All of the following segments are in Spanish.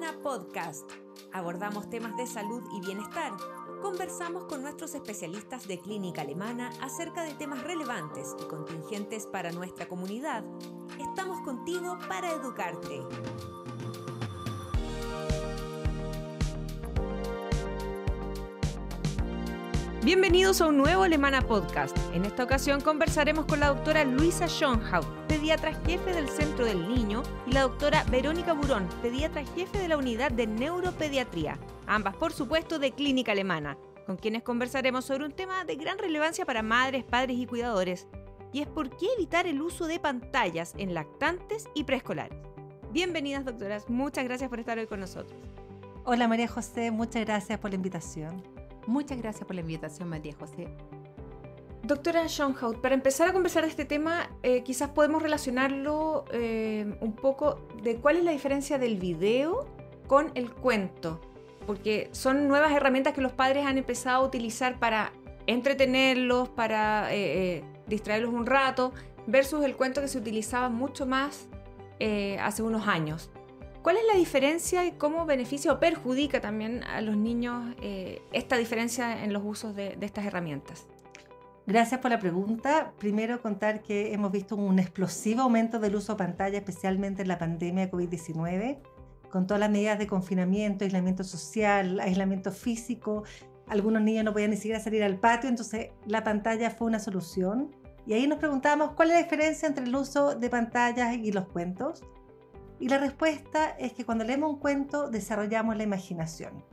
Alemana Podcast. Abordamos temas de salud y bienestar. Conversamos con nuestros especialistas de Clínica Alemana acerca de temas relevantes y contingentes para nuestra comunidad. Estamos contigo para educarte. Bienvenidos a un nuevo Alemana Podcast. En esta ocasión conversaremos con la doctora Luisa Schönhaut, pediatra jefe del Centro del Niño, y la doctora Verónica Burón, pediatra jefe de la Unidad de Neuropediatría, ambas por supuesto de Clínica Alemana, con quienes conversaremos sobre un tema de gran relevancia para madres, padres y cuidadores, y es por qué evitar el uso de pantallas en lactantes y preescolares. Bienvenidas, doctoras, muchas gracias por estar hoy con nosotros. Hola María José, muchas gracias por la invitación. Muchas gracias por la invitación, María José. Doctora Schönhaut, para empezar a conversar de este tema, quizás podemos relacionarlo un poco de cuál es la diferencia del video con el cuento, porque son nuevas herramientas que los padres han empezado a utilizar para entretenerlos, para distraerlos un rato, versus el cuento que se utilizaba mucho más hace unos años. ¿Cuál es la diferencia y cómo beneficia o perjudica también a los niños esta diferencia en los usos de estas herramientas? Gracias por la pregunta. Primero contar que hemos visto un explosivo aumento del uso de pantalla, especialmente en la pandemia de COVID-19, con todas las medidas de confinamiento, aislamiento social, aislamiento físico. Algunos niños no podían ni siquiera salir al patio, entonces la pantalla fue una solución. Y ahí nos preguntábamos cuál es la diferencia entre el uso de pantallas y los cuentos. Y la respuesta es que cuando leemos un cuento desarrollamos la imaginación.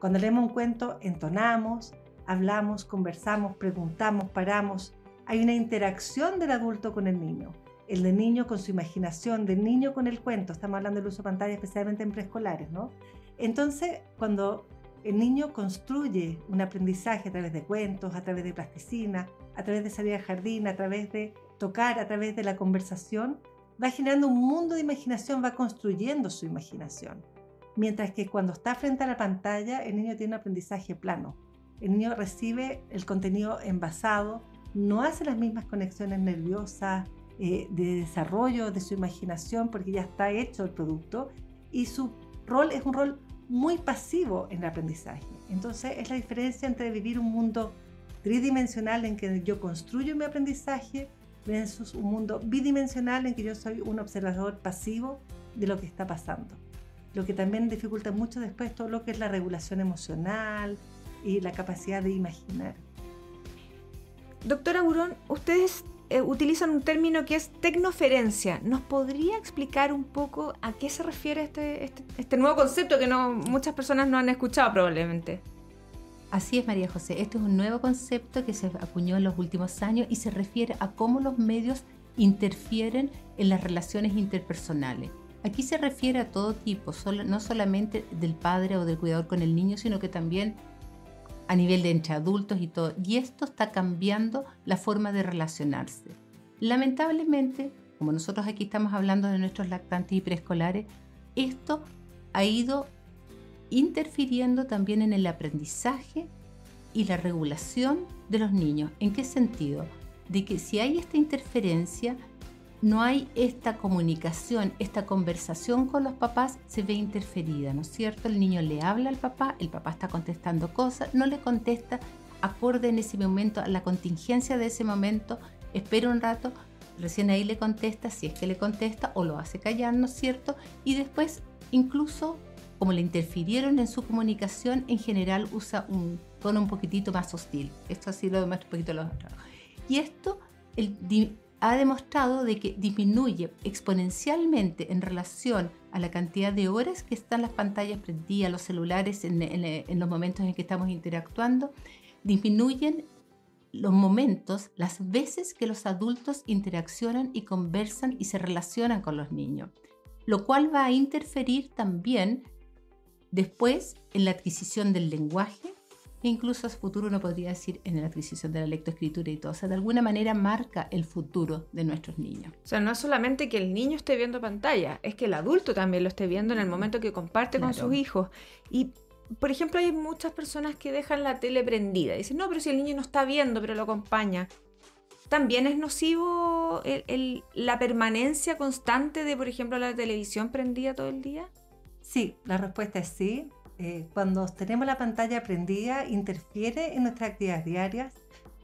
Cuando leemos un cuento entonamos, hablamos, conversamos, preguntamos, paramos. Hay una interacción del adulto con el niño. El del niño con su imaginación, del niño con el cuento. Estamos hablando del uso de pantalla especialmente en preescolares, ¿no? Entonces, cuando el niño construye un aprendizaje a través de cuentos, a través de plasticina, a través de salir al jardín, a través de tocar, a través de la conversación, va generando un mundo de imaginación, va construyendo su imaginación. Mientras que cuando está frente a la pantalla, el niño tiene un aprendizaje plano. El niño recibe el contenido envasado, no hace las mismas conexiones nerviosas de desarrollo de su imaginación porque ya está hecho el producto y su rol es un rol muy pasivo en el aprendizaje. Entonces es la diferencia entre vivir un mundo tridimensional en que yo construyo mi aprendizaje versus un mundo bidimensional en que yo soy un observador pasivo de lo que está pasando. Lo que también dificulta mucho después todo lo que es la regulación emocional y la capacidad de imaginar. Doctora Burón, ustedes utilizan un término que es tecnoferencia. ¿Nos podría explicar un poco a qué se refiere este nuevo concepto que muchas personas no han escuchado probablemente? Así es, María José. Este es un nuevo concepto que se acuñó en los últimos años y se refiere a cómo los medios interfieren en las relaciones interpersonales. Aquí se refiere a todo tipo, no solamente del padre o del cuidador con el niño, sino que también a nivel de entre adultos y todo. Y esto está cambiando la forma de relacionarse. Lamentablemente, como nosotros aquí estamos hablando de nuestros lactantes y preescolares, esto ha ido interfiriendo también en el aprendizaje y la regulación de los niños. ¿En qué sentido? De que si hay esta interferencia, no hay esta comunicación, esta conversación con los papás se ve interferida, ¿no es cierto? El niño le habla al papá, el papá está contestando cosas, no le contesta acorde en ese momento a la contingencia de ese momento, espera un rato, recién ahí le contesta, si es que le contesta, o lo hace callar, ¿no es cierto? Y después, incluso como le interfirieron en su comunicación, en general usa un tono un poquitito más hostil. Esto así lo demuestra un poquito los otros. Y esto ha demostrado de que disminuye exponencialmente en relación a la cantidad de horas que están las pantallas prendidas, los celulares en los momentos en que estamos interactuando, disminuyen los momentos, las veces que los adultos interaccionan y conversan y se relacionan con los niños, lo cual va a interferir también después en la adquisición del lenguaje e incluso a futuro uno podría decir en la adquisición de la lectoescritura y todo. O sea, de alguna manera marca el futuro de nuestros niños. O sea, no es solamente que el niño esté viendo pantalla, es que el adulto también lo esté viendo en el momento que comparte con sus hijos. Y, por ejemplo, hay muchas personas que dejan la tele prendida. Dicen, no, pero si el niño no está viendo, pero lo acompaña. ¿También es nocivo la permanencia constante de, por ejemplo, la televisión prendida todo el día? Sí, la respuesta es sí. Cuando tenemos la pantalla prendida, interfiere en nuestras actividades diarias,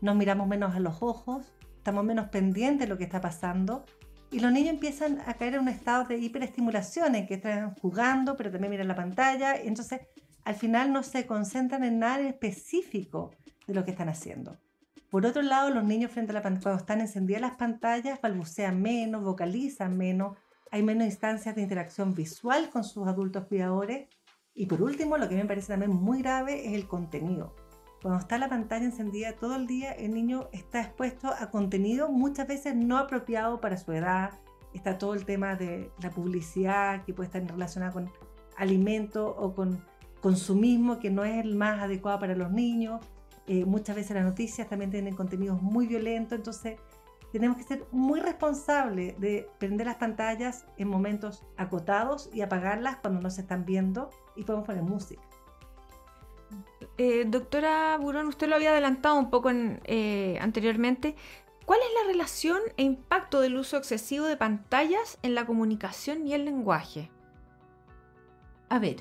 nos miramos menos a los ojos, estamos menos pendientes de lo que está pasando y los niños empiezan a caer en un estado de hiperestimulación en que están jugando, pero también miran la pantalla y entonces al final no se concentran en nada en específico de lo que están haciendo. Por otro lado, los niños frente a la pantalla, cuando están encendidas las pantallas, balbucean menos, vocalizan menos, hay menos instancias de interacción visual con sus adultos cuidadores. Y por último, lo que me parece también muy grave es el contenido. Cuando está la pantalla encendida todo el día, el niño está expuesto a contenido muchas veces no apropiado para su edad. Está todo el tema de la publicidad que puede estar relacionada con alimentos o con consumismo que no es el más adecuado para los niños. Muchas veces las noticias también tienen contenidos muy violentos, entonces tenemos que ser muy responsables de prender las pantallas en momentos acotados y apagarlas cuando no se están viendo y podemos poner música. Doctora Burón, usted lo había adelantado un poco anteriormente. ¿Cuál es la relación e impacto del uso excesivo de pantallas en la comunicación y el lenguaje? A ver,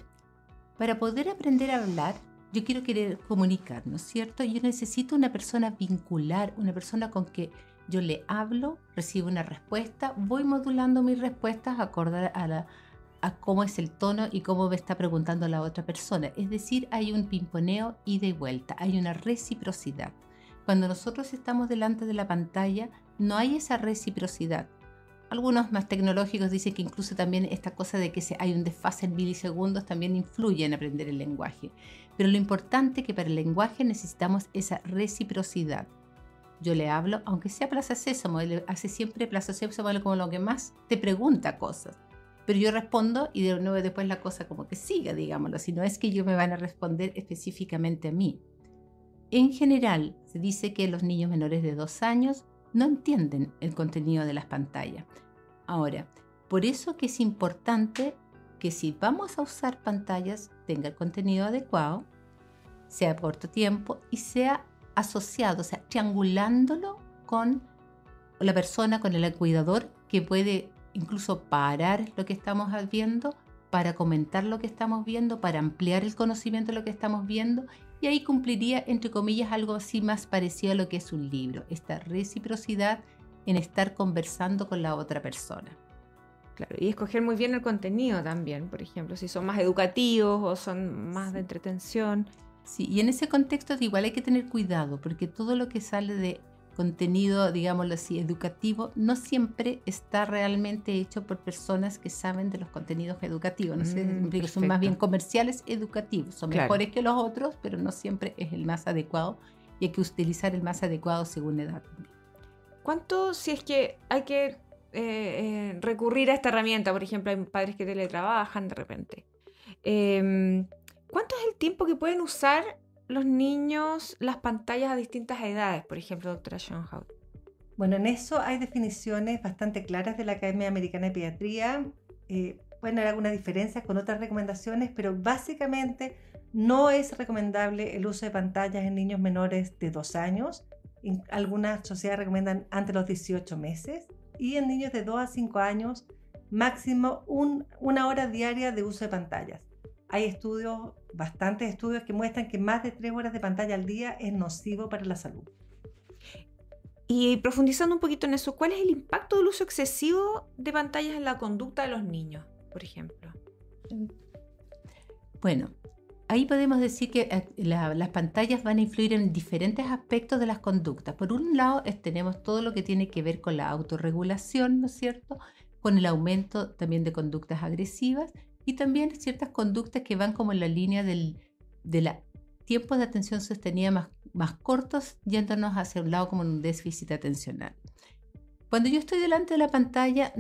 para poder aprender a hablar, yo quiero querer comunicar, ¿no es cierto? Yo necesito una persona vincular, una persona con que yo le hablo, recibo una respuesta, voy modulando mis respuestas acorde a cómo es el tono y cómo me está preguntando la otra persona. Es decir, hay un pimponeo ida y vuelta, hay una reciprocidad. Cuando nosotros estamos delante de la pantalla, no hay esa reciprocidad. Algunos más tecnológicos dicen que incluso también esta cosa de que hay un desfase en milisegundos también influye en aprender el lenguaje. Pero lo importante es que para el lenguaje necesitamos esa reciprocidad. Yo le hablo, aunque sea Plaza Sésamo, él hace siempre Plaza Sésamo como lo que más te pregunta cosas. Pero yo respondo y de nuevo después la cosa como que siga, digámoslo, si no es que ellos me van a responder específicamente a mí. En general, se dice que los niños menores de 2 años no entienden el contenido de las pantallas. Ahora, por eso que es importante que si vamos a usar pantallas, tenga el contenido adecuado, sea por corto tiempo y sea asociado, o sea, triangulándolo con la persona, con el cuidador, que puede incluso parar lo que estamos viendo, para comentar lo que estamos viendo, para ampliar el conocimiento de lo que estamos viendo, y ahí cumpliría, entre comillas, algo así más parecido a lo que es un libro, esta reciprocidad en estar conversando con la otra persona. Claro, y escoger muy bien el contenido también, por ejemplo, si son más educativos o son más de entretención. Sí, y en ese contexto igual hay que tener cuidado, porque todo lo que sale de contenido, digámoslo así, educativo, no siempre está realmente hecho por personas que saben de los contenidos educativos. No sé, son más bien comerciales educativos, son mejores que los otros, pero no siempre es el más adecuado y hay que utilizar el más adecuado según edad. ¿Cuánto, si es que hay que recurrir a esta herramienta? Por ejemplo, hay padres que teletrabajan de repente. ¿Cuánto es el tiempo que pueden usar los niños las pantallas a distintas edades, por ejemplo, doctora Schoenhaut? Bueno, en eso hay definiciones bastante claras de la Academia Americana de Pediatría. Pueden haber algunas diferencias con otras recomendaciones, pero básicamente no es recomendable el uso de pantallas en niños menores de 2 años. Algunas sociedades recomiendan antes de los 18 meses. Y en niños de 2 a 5 años, máximo 1 hora diaria de uso de pantallas. Hay estudios, bastantes estudios que muestran que más de 3 horas de pantalla al día es nocivo para la salud. Y profundizando un poquito en eso, ¿cuál es el impacto del uso excesivo de pantallas en la conducta de los niños, por ejemplo? Bueno, ahí podemos decir que las pantallas van a influir en diferentes aspectos de las conductas. Por un lado, tenemos todo lo que tiene que ver con la autorregulación, ¿no es cierto? Con el aumento también de conductas agresivas y también ciertas conductas que van como en la línea de tiempos de atención sostenida más cortos, yéndonos hacia un lado como un déficit atencional. Cuando yo estoy delante de la pantalla,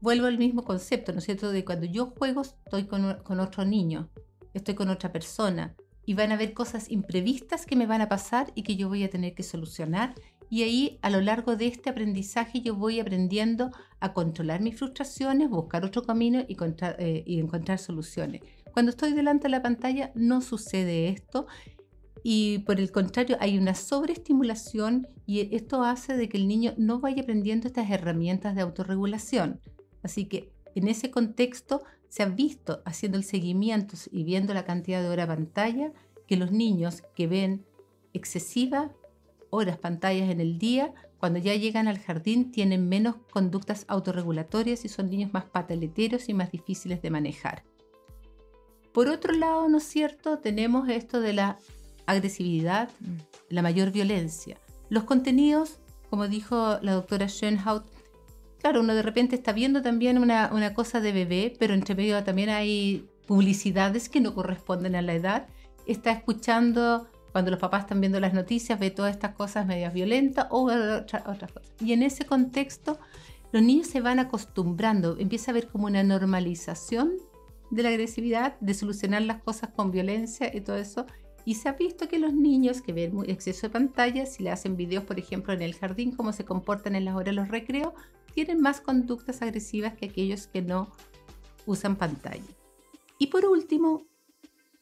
vuelvo al mismo concepto, ¿no es cierto? De cuando yo juego, estoy con otro niño, estoy con otra persona y van a haber cosas imprevistas que me van a pasar y que yo voy a tener que solucionar. Y ahí, a lo largo de este aprendizaje, yo voy aprendiendo a controlar mis frustraciones, buscar otro camino y encontrar soluciones. Cuando estoy delante de la pantalla no sucede esto y por el contrario hay una sobreestimulación y esto hace de que el niño no vaya aprendiendo estas herramientas de autorregulación. Así que en ese contexto se ha visto haciendo el seguimiento y viendo la cantidad de horas pantalla, que los niños que ven excesivas horas pantallas en el día, cuando ya llegan al jardín tienen menos conductas autorregulatorias y son niños más pataleteros y más difíciles de manejar. Por otro lado, ¿no es cierto?, tenemos esto de la agresividad, la mayor violencia. Los contenidos, como dijo la doctora Schoenhaut, claro, uno de repente está viendo también una cosa de bebé, pero entre medio también hay publicidades que no corresponden a la edad. Está escuchando, cuando los papás están viendo las noticias, ve todas estas cosas medias violentas o otras cosas. Y en ese contexto, los niños se van acostumbrando, empieza a haber como una normalización de la agresividad, de solucionar las cosas con violencia y todo eso. Y se ha visto que los niños que ven exceso de pantalla, si le hacen videos, por ejemplo, en el jardín, cómo se comportan en las horas de los recreos, tienen más conductas agresivas que aquellos que no usan pantalla. Y por último,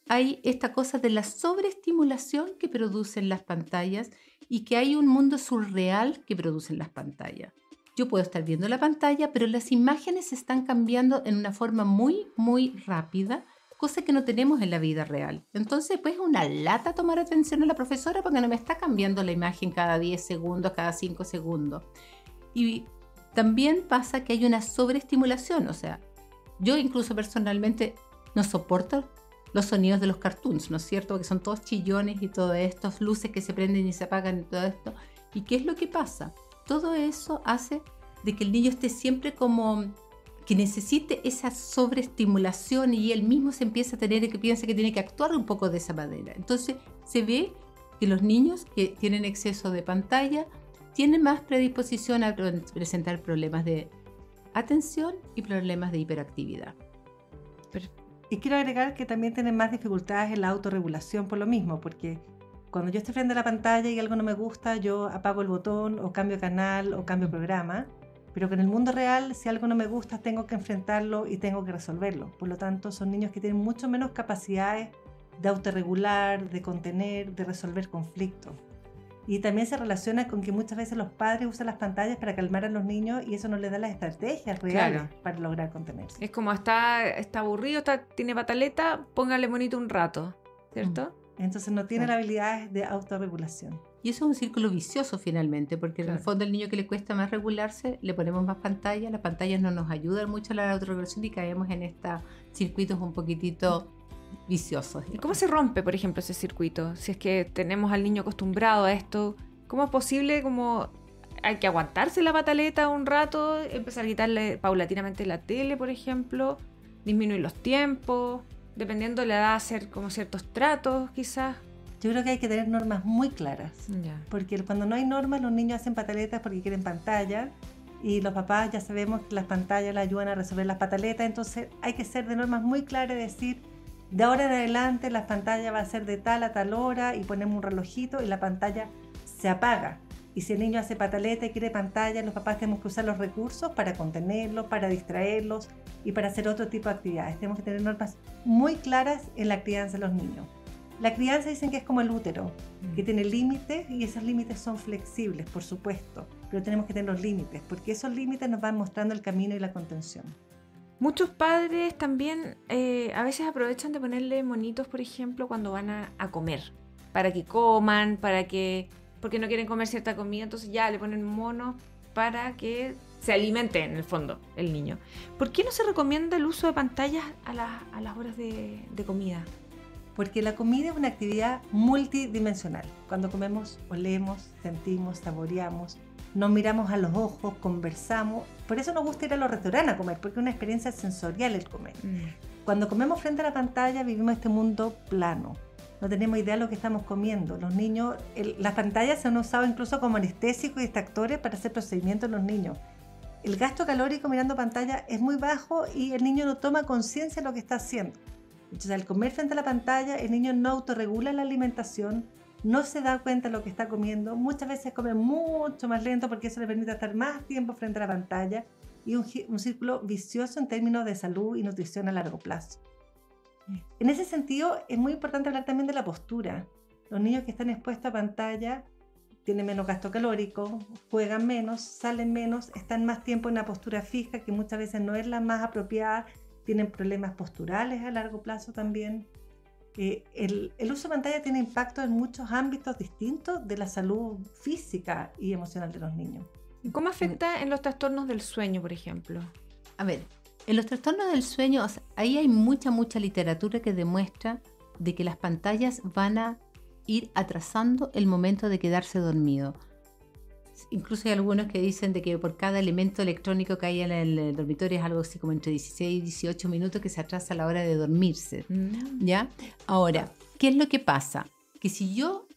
hay esta cosa de la sobreestimulación que producen las pantallas y que hay un mundo surreal que producen las pantallas. Yo puedo estar viendo la pantalla, pero las imágenes están cambiando en una forma muy, muy rápida, cosa que no tenemos en la vida real. Entonces, pues es una lata tomar atención a la profesora porque no me está cambiando la imagen cada 10 segundos, cada 5 segundos. Y también pasa que hay una sobreestimulación, o sea, yo incluso personalmente no soporto los sonidos de los cartoons, ¿no es cierto? Porque son todos chillones y todas estas luces que se prenden y se apagan y todo esto. ¿Y qué es lo que pasa? Todo eso hace de que el niño esté siempre como que necesite esa sobreestimulación y él mismo se empieza a tener que piensa que tiene que actuar un poco de esa manera. Entonces se ve que los niños que tienen exceso de pantalla tienen más predisposición a presentar problemas de atención y problemas de hiperactividad. Y quiero agregar que también tienen más dificultades en la autorregulación por lo mismo, porque cuando yo estoy frente a la pantalla y algo no me gusta, yo apago el botón o cambio canal o cambio programa, pero que en el mundo real, si algo no me gusta, tengo que enfrentarlo y tengo que resolverlo. Por lo tanto, son niños que tienen mucho menos capacidades de autorregular, de contener, de resolver conflictos. Y también se relaciona con que muchas veces los padres usan las pantallas para calmar a los niños y eso no les da las estrategias reales para lograr contenerse. Es como está aburrido, tiene pataleta, póngale bonito un rato, ¿cierto? Entonces no tiene las habilidades de autorregulación. Y eso es un círculo vicioso finalmente, porque en el fondo el niño que le cuesta más regularse, le ponemos más pantalla, las pantallas no nos ayudan mucho a la autorregulación y caemos en estos circuitos un poquitito viciosos. ¿Y cómo se rompe, por ejemplo, ese circuito? Si es que tenemos al niño acostumbrado a esto, ¿cómo es posible? ¿Cómo hay que aguantarse la pataleta un rato, empezar a quitarle paulatinamente la tele, por ejemplo, disminuir los tiempos, dependiendo de la edad, hacer como ciertos tratos, quizás? Yo creo que hay que tener normas muy claras, porque cuando no hay normas los niños hacen pataletas porque quieren pantalla y los papás ya sabemos que las pantallas les ayudan a resolver las pataletas, entonces hay que ser de normas muy claras, decir, de ahora en adelante la pantalla va a ser de tal a tal hora y ponemos un relojito y la pantalla se apaga. Y si el niño hace pataleta y quiere pantalla, los papás tenemos que usar los recursos para contenerlos, para distraerlos y para hacer otro tipo de actividades. Tenemos que tener normas muy claras en la crianza de los niños. La crianza dicen que es como el útero, que tiene límites y esos límites son flexibles, por supuesto, pero tenemos que tener los límites, porque esos límites nos van mostrando el camino y la contención. Muchos padres también a veces aprovechan de ponerle monitos, por ejemplo, cuando van a comer, para que coman, porque no quieren comer cierta comida, entonces ya le ponen monos para que se alimente en el fondo el niño. ¿Por qué no se recomienda el uso de pantallas a las horas de comida? Porque la comida es una actividad multidimensional. Cuando comemos, olemos, sentimos, saboreamos, nos miramos a los ojos, conversamos. Por eso nos gusta ir a los restaurantes a comer, porque es una experiencia sensorial el comer. Cuando comemos frente a la pantalla, vivimos este mundo plano. No tenemos idea de lo que estamos comiendo. Los niños, las pantallas se han usado incluso como anestésicos y distractores para hacer procedimientos en los niños. El gasto calórico mirando pantalla es muy bajo y el niño no toma conciencia de lo que está haciendo. Entonces, al comer frente a la pantalla, el niño no autorregula la alimentación, no se da cuenta de lo que está comiendo, muchas veces come mucho más lento porque eso le permite estar más tiempo frente a la pantalla y un círculo vicioso en términos de salud y nutrición a largo plazo. En ese sentido, es muy importante hablar también de la postura. Los niños que están expuestos a pantalla tienen menos gasto calórico, juegan menos, salen menos, están más tiempo en una postura fija que muchas veces no es la más apropiada tienen problemas posturales a largo plazo también. El uso de pantalla tiene impacto en muchos ámbitos distintos de la salud física y emocional de los niños. ¿Cómo afecta en los trastornos del sueño, por ejemplo? A ver, en los trastornos del sueño, o sea, ahí hay mucha literatura que demuestra de que las pantallas van a ir atrasando el momento de quedarse dormido. Incluso hay algunos que dicen de que por cada elemento electrónico que hay en el dormitorio es algo así como entre 16 y 18 minutos que se atrasa a la hora de dormirse. ¿Ya? Ahora, ¿qué es lo que pasa? Que si yo,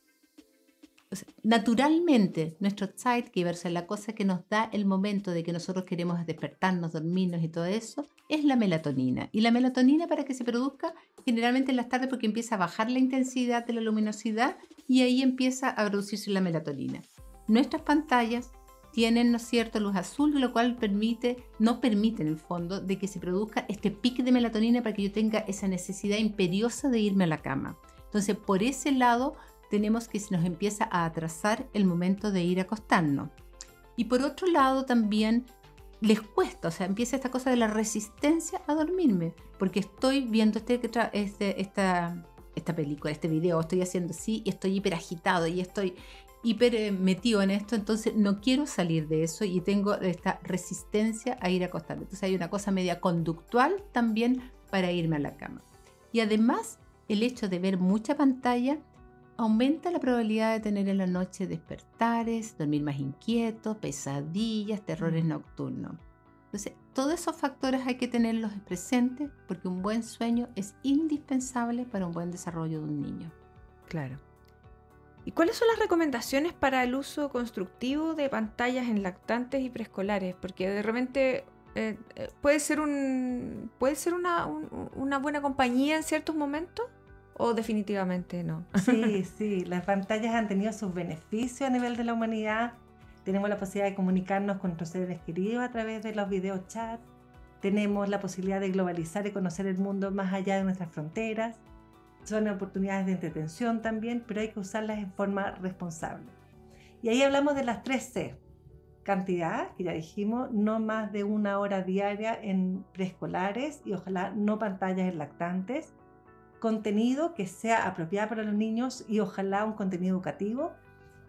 o sea, naturalmente, nuestro zeitgeber, la cosa que nos da el momento de que nosotros queremos despertarnos, dormirnos y todo eso, es la melatonina. Y la melatonina, para que se produzca generalmente en las tardes, porque empieza a bajar la intensidad de la luminosidad y ahí empieza a producirse la melatonina. Nuestras pantallas tienen, ¿no es cierto?, luz azul, lo cual no permite en el fondo de que se produzca este pic de melatonina para que yo tenga esa necesidad imperiosa de irme a la cama. Entonces, por ese lado, tenemos que se nos empieza a atrasar el momento de ir a acostarnos. Y por otro lado, también les cuesta, o sea, empieza esta cosa de la resistencia a dormirme, porque estoy viendo esta película, este video, estoy haciendo así y estoy hiper agitado y estoy hiper metido en esto, entonces no quiero salir de eso y tengo esta resistencia a ir a acostarme. Entonces hay una cosa media conductual también para irme a la cama. Y además, el hecho de ver mucha pantalla aumenta la probabilidad de tener en la noche despertares, dormir más inquieto, pesadillas, terrores nocturnos. Entonces, todos esos factores hay que tenerlos presentes porque un buen sueño es indispensable para un buen desarrollo de un niño. Claro. ¿Y cuáles son las recomendaciones para el uso constructivo de pantallas en lactantes y preescolares? Porque de repente puede ser una buena compañía en ciertos momentos o definitivamente no. Sí, las pantallas han tenido sus beneficios a nivel de la humanidad. Tenemos la posibilidad de comunicarnos con nuestros seres queridos a través de los videochats. Tenemos la posibilidad de globalizar y conocer el mundo más allá de nuestras fronteras. Son oportunidades de entretención también, pero hay que usarlas en forma responsable. Y ahí hablamos de las 3C. Cantidad, que ya dijimos, no más de 1 hora diaria en preescolares y ojalá no pantallas en lactantes. Contenido que sea apropiado para los niños y ojalá un contenido educativo.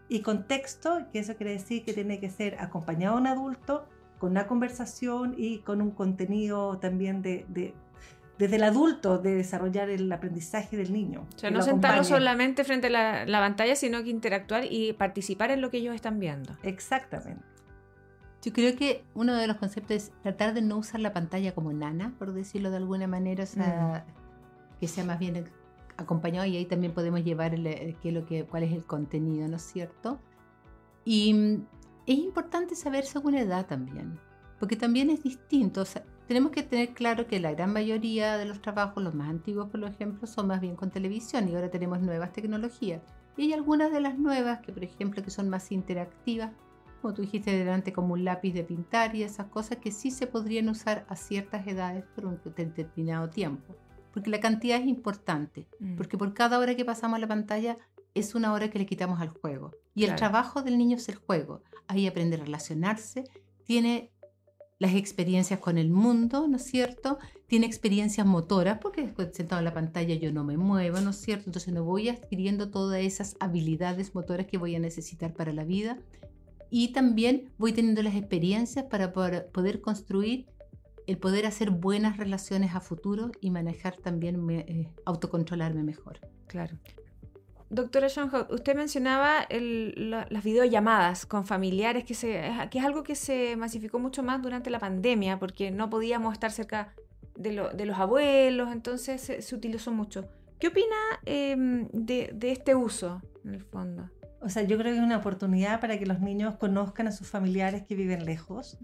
Y contexto, que eso quiere decir que tiene que ser acompañado de un adulto, con una conversación y con un contenido también desde el adulto de desarrollar el aprendizaje del niño. O sea, no sentarlo solamente frente a la pantalla, sino que interactuar y participar en lo que ellos están viendo. Exactamente. Yo creo que uno de los conceptos es tratar de no usar la pantalla como nana, por decirlo de alguna manera, o sea, que sea más bien acompañado, y ahí también podemos llevar cuál es el contenido, ¿no es cierto? Y es importante saber según edad también, porque también es distinto. O sea, tenemos que tener claro que la gran mayoría de los trabajos, los más antiguos por ejemplo, son más bien con televisión y ahora tenemos nuevas tecnologías. Y hay algunas de las nuevas que, por ejemplo, que son más interactivas, como tú dijiste delante, como un lápiz de pintar y esas cosas que sí se podrían usar a ciertas edades por un determinado tiempo. Porque la cantidad es importante, porque por cada hora que pasamos a la pantalla es 1 hora que le quitamos al juego. Y el trabajo del niño es el juego. Ahí aprende a relacionarse, tiene las experiencias con el mundo, ¿no es cierto? Tiene experiencias motoras, porque después sentado en la pantalla yo no me muevo, ¿no es cierto? Entonces no voy adquiriendo todas esas habilidades motoras que voy a necesitar para la vida. Y también voy teniendo las experiencias para poder construir, el poder hacer buenas relaciones a futuro y manejar también, autocontrolarme mejor. Claro. Doctora Schoenhaut, usted mencionaba las videollamadas con familiares, que es algo que se masificó mucho más durante la pandemia, porque no podíamos estar cerca de los abuelos, entonces se utilizó mucho. ¿Qué opina de este uso, en el fondo? O sea, yo creo que es una oportunidad para que los niños conozcan a sus familiares que viven lejos,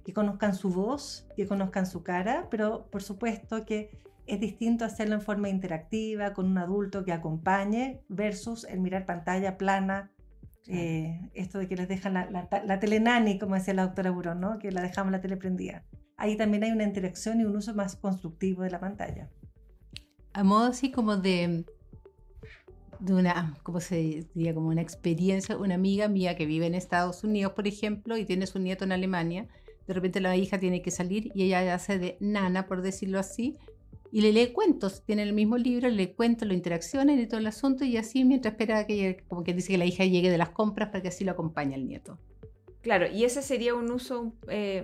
que conozcan su voz, que conozcan su cara, pero por supuesto que es distinto hacerlo en forma interactiva, con un adulto que acompañe, versus el mirar pantalla plana, esto de que les dejan la telenani, como decía la doctora Burón, ¿no? Que la dejamos la tele prendida. Ahí también hay una interacción y un uso más constructivo de la pantalla. A modo así como de una, ¿cómo se diría? Como una experiencia, una amiga mía que vive en Estados Unidos, por ejemplo, y tiene su nieto en Alemania, De repente la hija tiene que salir y ella hace de nana, por decirlo así, y le lee cuentos. Tiene el mismo libro, le lee cuentos, lo interaccionan y todo el asunto, y así mientras espera que, como que dice que la hija llegue de las compras para que así lo acompañe al nieto. Claro, y ese sería un uso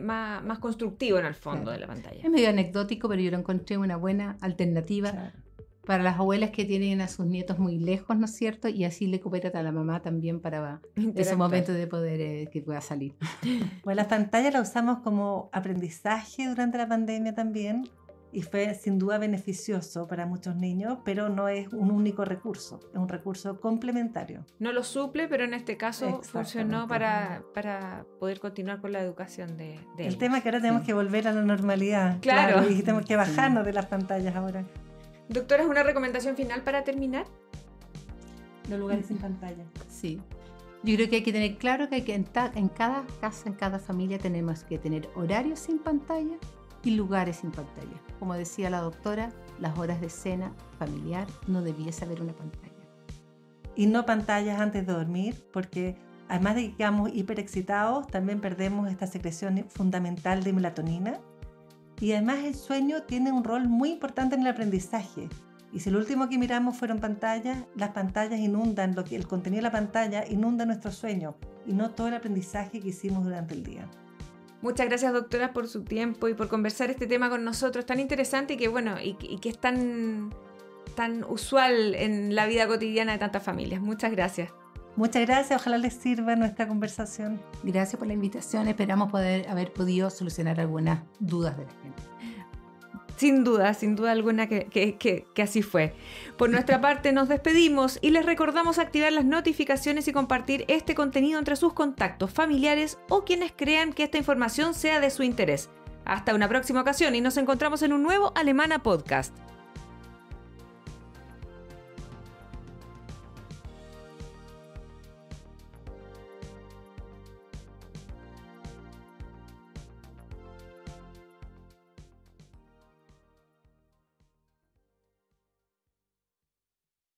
más constructivo en el fondo de la pantalla. Es medio anecdótico, pero yo lo encontré una buena alternativa para las abuelas que tienen a sus nietos muy lejos, ¿no es cierto? Y así le coopera a la mamá también para ese momento de poder que pueda salir. Bueno, las pantallas las usamos como aprendizaje durante la pandemia también, y fue sin duda beneficioso para muchos niños, pero no es un único recurso, es un recurso complementario. No lo suple, pero en este caso funcionó para poder continuar con la educación de el ellos. tema es que ahora tenemos que volver a la normalidad. Claro. Y tenemos que bajarnos de las pantallas ahora. Doctora, ¿es una recomendación final para terminar? Los lugares sin pantalla. Sí. Yo creo que hay que tener claro que en cada casa, en cada familia tenemos que tener horarios sin pantalla y lugares sin pantalla. Como decía la doctora, las horas de cena familiar no debiese haber una pantalla. Y no pantallas antes de dormir, porque además de que quedamos hiperexcitados, también perdemos esta secreción fundamental de melatonina. Y además el sueño tiene un rol muy importante en el aprendizaje. Y si lo último que miramos fueron pantallas, las pantallas inundan, el contenido de la pantalla inunda nuestro sueño y no todo el aprendizaje que hicimos durante el día. Muchas gracias, doctora, por su tiempo y por conversar este tema con nosotros, tan interesante y que, bueno, y que es tan usual en la vida cotidiana de tantas familias. Muchas gracias. Muchas gracias, ojalá les sirva nuestra conversación. Gracias por la invitación, esperamos haber podido solucionar algunas dudas de la gente. Sin duda alguna que así fue. Por nuestra parte nos despedimos y les recordamos activar las notificaciones y compartir este contenido entre sus contactos familiares o quienes crean que esta información sea de su interés. Hasta una próxima ocasión y nos encontramos en un nuevo Alemana Podcast.